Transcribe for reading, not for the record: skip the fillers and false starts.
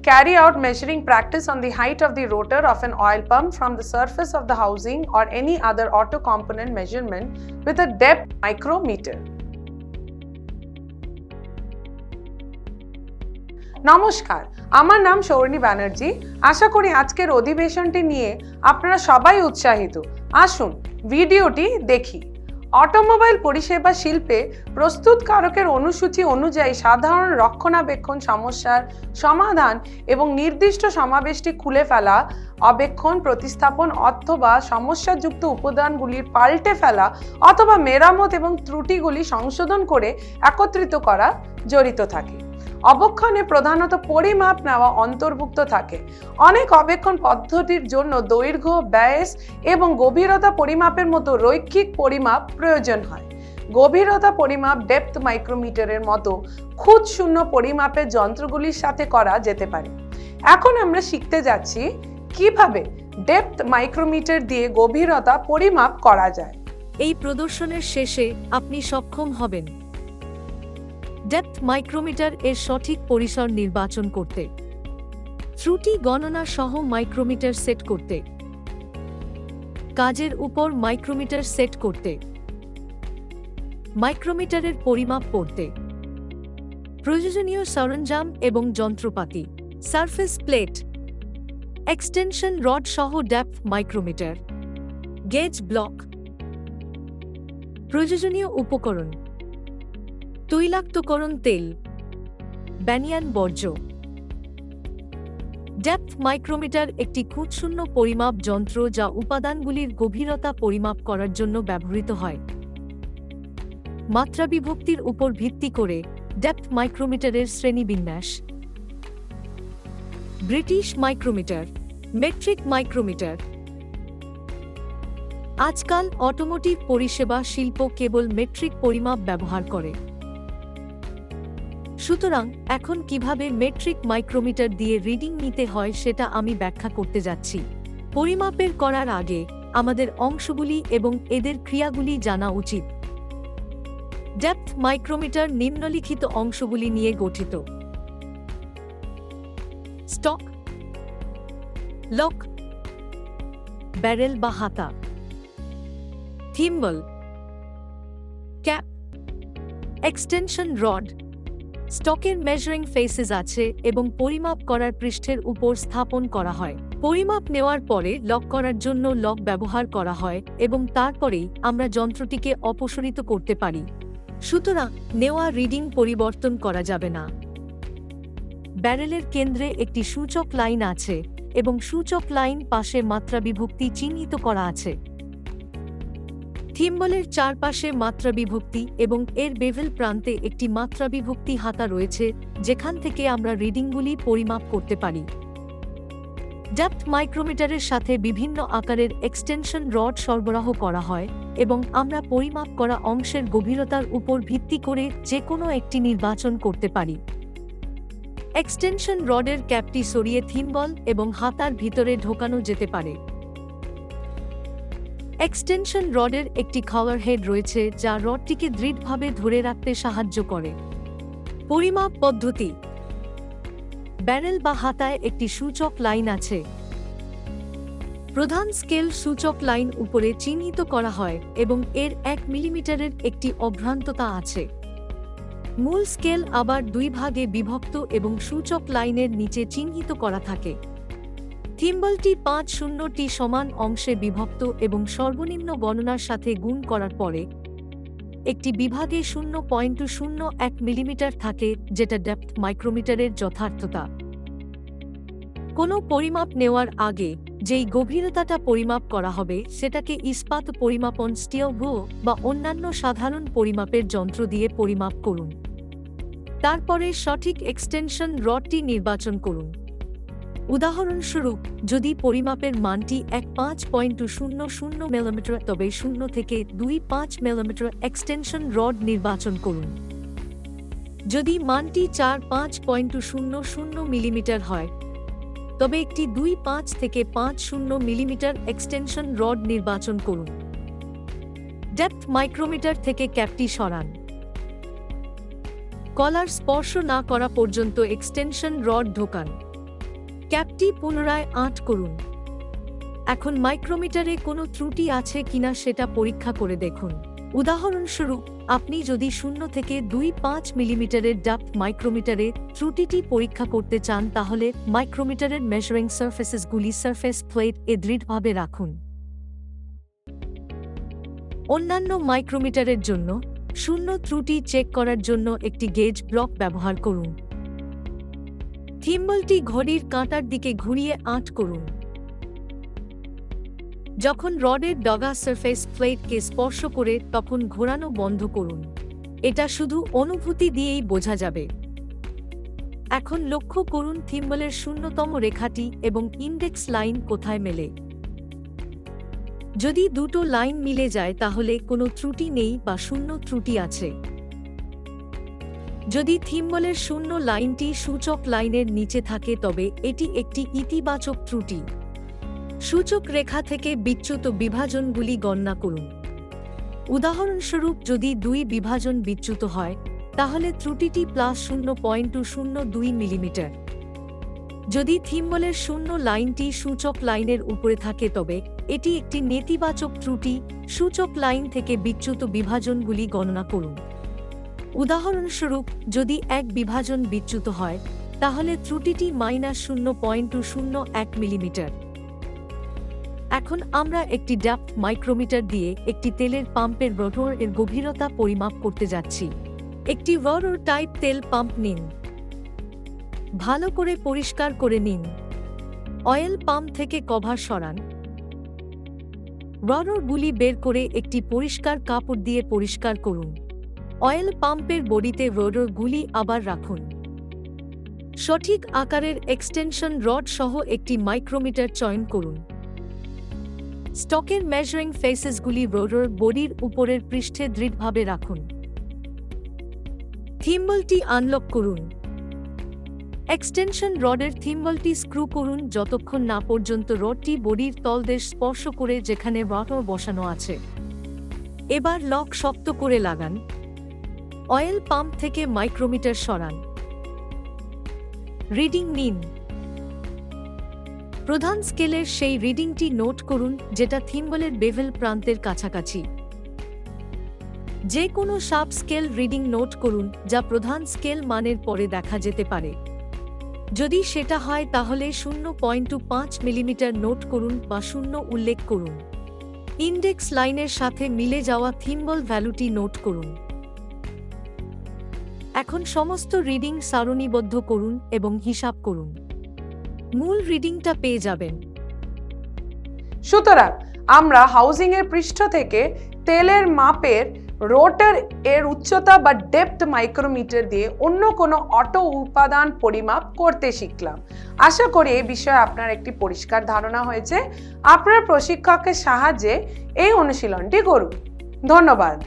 carry out measuring practice on the height of the rotor of an oil pump from the surface of the housing or any other auto component measurement with a depth micrometer. নমস্কার, আমার নাম সৌর্ণী ব্যানার্জি। আশা করি আজকের অধিবেশনটি নিয়ে আপনারা সবাই উৎসাহিত। আসুন ভিডিওটি দেখি। অটোমোবাইল পরিষেবা শিল্পে প্রস্তুতকারকের অনুসূচি অনুযায়ী সাধারণ রক্ষণাবেক্ষণ সমস্যার সমাধান এবং নির্দিষ্ট সমাবেশটি খুলে ফেলা, অবেক্ষণ প্রতিস্থাপন অথবা সমস্যাযুক্ত উপাদানগুলির পাল্টে ফেলা অথবা মেরামত এবং ত্রুটিগুলি সংশোধন করে একত্রিত করা জড়িত থাকে। অবক্ষণে প্রধানত পরিমাপ নেওয়া অন্তর্ভুক্ত থাকে। অনেক অবেক্ষণ পদ্ধতির জন্য দৈর্ঘ্য, ব্যাস এবং গভীরতা পরিমাপের মতো রৈখিক পরিমাপ প্রয়োজন হয়। গভীরতা পরিমাপ ডেপথ মাইক্রোমিটারের মতো খুঁত শূন্য পরিমাপের যন্ত্রগুলির সাথে করা যেতে পারে। এখন আমরা শিখতে যাচ্ছি কিভাবে ডেপথ মাইক্রোমিটার দিয়ে গভীরতা পরিমাপ করা যায়। এই প্রদর্শনের শেষে আপনি সক্ষম হবেন ডেপথ মাইক্রোমিটার এর সঠিক পরিসর নির্বাচন করতে, ত্রুটি গণনা সহ মাইক্রোমিটার সেট করতে, কাজের উপর মাইক্রোমিটার সেট করতে, মাইক্রোমিটারের পরিমাপ করতে, প্রয়োজনীয় সরঞ্জাম এবং যন্ত্রপাতি, সারফেস প্লেট, এক্সটেনশন রড সহ ডেপথ মাইক্রোমিটার, গেজ ব্লক, প্রয়োজনীয় উপকরণ, তৈলাক্তকরণ তেল, ব্যানিয়ান বর্জ্য। ডেপথ মাইক্রোমিটার একটি খুঁতশূন্য পরিমাপ যন্ত্র যা উপাদানগুলির গভীরতা পরিমাপ করার জন্য ব্যবহৃত হয়। মাত্রাবিভক্তির উপর ভিত্তি করে ডেপথ মাইক্রোমিটারের শ্রেণীবিন্যাস: ব্রিটিশ মাইক্রোমিটার, মেট্রিক মাইক্রোমিটার। আজকাল অটোমোটিভ পরিষেবা শিল্প কেবল মেট্রিক পরিমাপ ব্যবহার করে। সুতরাং এখন কিভাবে মেট্রিক মাইক্রোমিটার দিয়ে রিডিং নিতে হয় সেটা আমি ব্যাখ্যা করতে যাচ্ছি। পরিমাপের করার আগে আমাদের অংশগুলি এবং এদের ক্রিয়াগুলি জানা উচিত। ডেপথ মাইক্রোমিটার নিম্নলিখিত অংশগুলি নিয়ে গঠিত: স্টক, লক, ব্যারেল বা হাতা, থিম্বল, ক্যাপ, এক্সটেনশন রড। স্টকের মেজারিং ফেসেস আছে এবং পরিমাপ করার পৃষ্ঠের উপর স্থাপন করা হয়। পরিমাপ নেওয়ার পরে লক করার জন্য লক ব্যবহার করা হয় এবং তারপরেই আমরা যন্ত্রটিকে অপসারিত করতে পারি। সুতরাং নেওয়া রিডিং পরিবর্তন করা যাবে না। ব্যারেলের কেন্দ্রে একটি সূচক লাইন আছে এবং সূচক লাইন পাশে মাত্রাবিভক্তি চিহ্নিত করা আছে। থিম্বলের চারপাশে মাত্রাবিভক্তি এবং এর বেভেল প্রান্তে একটি মাত্রাবিভক্তি হাতা রয়েছে যেখান থেকে আমরা রিডিংগুলি পরিমাপ করতে পারি। ডেপথ মাইক্রোমিটারের সাথে বিভিন্ন আকারের এক্সটেনশন রড সরবরাহ করা হয় এবং আমরা পরিমাপ করা অংশের গভীরতার উপর ভিত্তি করে যে কোনো একটি নির্বাচন করতে পারি। এক্সটেনশন রডের ক্যাপটি সরিয়ে থিম্বল এবং হাতার ভিতরে ঢোকানো যেতে পারে। এক্সটেনশন রডের একটি খাওয়ার হেড রয়েছে যা রডটিকে দৃঢ়ভাবে ধরে রাখতে সাহায্য করে। পরিমাপ পদ্ধতি: ব্যারেল বা হাতায় একটি সূচক লাইন আছে। প্রধান স্কেল সূচক লাইন উপরে চিহ্নিত করা হয় এবং এর 1 মিলিমিটারের একটি অভ্রান্ততা আছে। মূল স্কেল আবার 2 ভাগে বিভক্ত এবং সূচক লাইনের নিচে চিহ্নিত করা থাকে। থিম্বলটি 5-0টি সমান অংশে বিভক্ত এবং সর্বনিম্ন গণনার সাথে গুণ করার পরে একটি বিভাগে 0.01 মিলিমিটার থাকে, যেটা ডেপথ মাইক্রোমিটারের যথার্থতা। কোনো পরিমাপ নেওয়ার আগে যেই গভীরতাটা পরিমাপ করা হবে সেটাকে ইস্পাত পরিমাপন স্টিল ভো বা অন্যান্য সাধারণ পরিমাপের যন্ত্র দিয়ে পরিমাপ করুন। তারপরে সঠিক এক্সটেনশন রডটি নির্বাচন করুন। উদাহরণস্বরূপ, যদি পরিমাপের মানটি 5.00 মিলিমিটার তবে 0 থেকে 2.5 মিলিমিটার এক্সটেনশন রড নির্বাচন করুন। যদি মানটি 4.5.00 মিলিমিটার হয় তবে একটি 2.5 থেকে 5.0 মিলিমিটার এক্সটেনশন রড নির্বাচন করুন। ডেপথ মাইক্রোমিটার থেকে ক্যাপটি সরান। কলার স্পর্শ না করা পর্যন্ত এক্সটেনশন রড ঢোকান। ক্যাপটি পুনরায় আঁট করুন। এখন মাইক্রোমিটারে কোনো ত্রুটি আছে কিনা সেটা পরীক্ষা করে দেখুন। উদাহরণস্বরূপ, আপনি যদি 0 থেকে 2.5 মিলিমিটারের ডাপ্ট মাইক্রোমিটারে ত্রুটিটি পরীক্ষা করতে চান তাহলে মাইক্রোমিটারের মেজারিং সারফেসেসগুলি সারফেস প্লেট এ দৃঢ়ভাবে রাখুন। অন্যান্য মাইক্রোমিটারের জন্য 0 ত্রুটি চেক করার জন্য একটি গেজ ব্লক ব্যবহার করুন। থিম্বলটি ঘড়ির কাঁটার দিকে ঘুরিয়ে আঁট করুন। যখন রডের ডগা সারফেস প্লেটকে স্পর্শ করে তখন ঘোরানো বন্ধ করুন। এটা শুধু অনুভূতি দিয়েই বোঝা যাবে। এখন লক্ষ্য করুন থিম্বলের 0তম রেখাটি এবং ইন্ডেক্স লাইন কোথায় মেলে। যদি দুটো লাইন মিলে যায় তাহলে কোনো ত্রুটি নেই বা 0 ত্রুটি আছে। যদি থিম্বলের 0 লাইনটি সূচক লাইনের নিচে থাকে তবে এটি একটি ইতিবাচক ত্রুটি। সূচক রেখা থেকে বিচ্যুত বিভাজনগুলি গণনা করুন। উদাহরণস্বরূপ, যদি 2 বিভাজন বিচ্যুত হয় তাহলে ত্রুটিটি +0.02 মিলিমিটার। যদি থিম্বলের 0 লাইনটি সূচক লাইনের উপরে থাকে তবে এটি একটি নেতিবাচক ত্রুটি। সূচক লাইন থেকে বিচ্যুত বিভাজনগুলি গণনা করুন। উদাহরণস্বরূপ, যদি 1 বিভাজন বিচ্যুত হয় তাহলে ত্রুটিটি -0.001 মিলিমিটার। এখন আমরা একটি ডাপ্ট মাইক্রোমিটার দিয়ে একটি তেলের পাম্পের রোটর এর গভীরতা পরিমাপ করতে যাচ্ছি। একটি রোটর টাইপ তেল পাম্প নিন। ভালো করে পরিষ্কার করে নিন। অয়েল পাম্প থেকে কভার সরান। রোটরগুলি বের করে একটি পরিষ্কার কাপড় দিয়ে পরিষ্কার করুন। অয়েল পাম্পের বডিতে রোটরগুলি আবার রাখুন। সঠিক আকারের এক্সটেনশন রড সহ একটি মাইক্রোমিটার চয়ন করুন। স্টকের মেজারিং ফেসেসগুলি রোটর বডির উপরের পৃষ্ঠে দৃঢ়ভাবে রাখুন। থিম্বলটি আনলক করুন। এক্সটেনশন রডের থিম্বলটি স্ক্রু করুন যতক্ষণ না পর্যন্ত রডটি বডির তলদেশ স্পর্শ করে যেখানে রোটর বসানো আছে। এবার লক শক্ত করে লাগান। অয়েল পাম্প থেকে মাইক্রোমিটার সরান। রিডিং নিন। প্রধান স্কেলের সেই রিডিংটি নোট করুন যেটা থিম্বলের বেভেল প্রান্তের কাছাকাছি। যে কোনো সাব স্কেল রিডিং নোট করুন যা প্রধান স্কেল মানের পরে দেখা যেতে পারে। যদি সেটা হয় তাহলে 0.5 মিলিমিটার নোট করুন বা 0 উল্লেখ করুন। ইন্ডেক্স লাইনের সাথে মিলে যাওয়া থিম্বল ভ্যালুটি নোট করুন। এখন সমস্ত রিডিং সারণীবদ্ধ করুন এবং হিসাব করুন। মূল রিডিংটা পেয়ে যাবেন। সুতরাং আমরা হাউজিং এর পৃষ্ঠ থেকে তেলের মাপের রোটর এর উচ্চতা বা ডেপথ মাইক্রোমিটার দিয়ে অন্য কোনো অটো উপাদান পরিমাপ করতে শিখলাম। আশা করি এই বিষয়ে আপনার একটি পরিষ্কার ধারণা হয়েছে। আপনার প্রশিক্ষকের সাহায্যে এই অনুশীলনটি করুন। ধন্যবাদ।